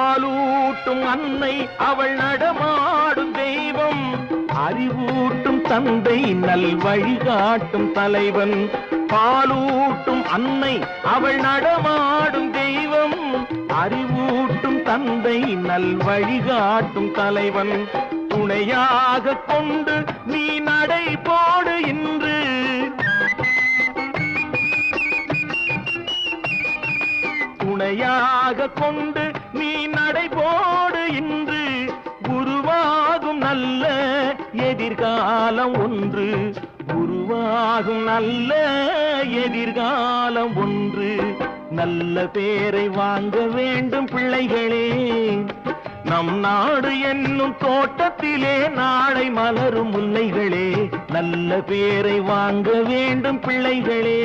பாலூட்டும் அன்னை அவள் நடமாடும் தெய்வம், அறிவூட்டும் தந்தை நல் வழிகாட்டும் தலைவன். பாலூட்டும் அன்னை அவள் நடமாடும் தெய்வம், அறிவூட்டும் தந்தை நல் வழிகாட்டும் தலைவன். துணையாக கொண்டு நீ நடை போடு இன்று, துணையாக கொண்டு நீ நடை போடு இன்று. உருவாகும் நல்ல எதிர்காலம் ஒன்று, உருவாகும் நல்ல எதிர்காலம் ஒன்று. நல்ல பேரை வாங்க வேண்டும் பிள்ளைகளே, நம் நாடு என்னும் தோட்டத்திலே நாளை மலரும் முல்லைகளே. நல்ல பேரை வாங்க வேண்டும் பிள்ளைகளே.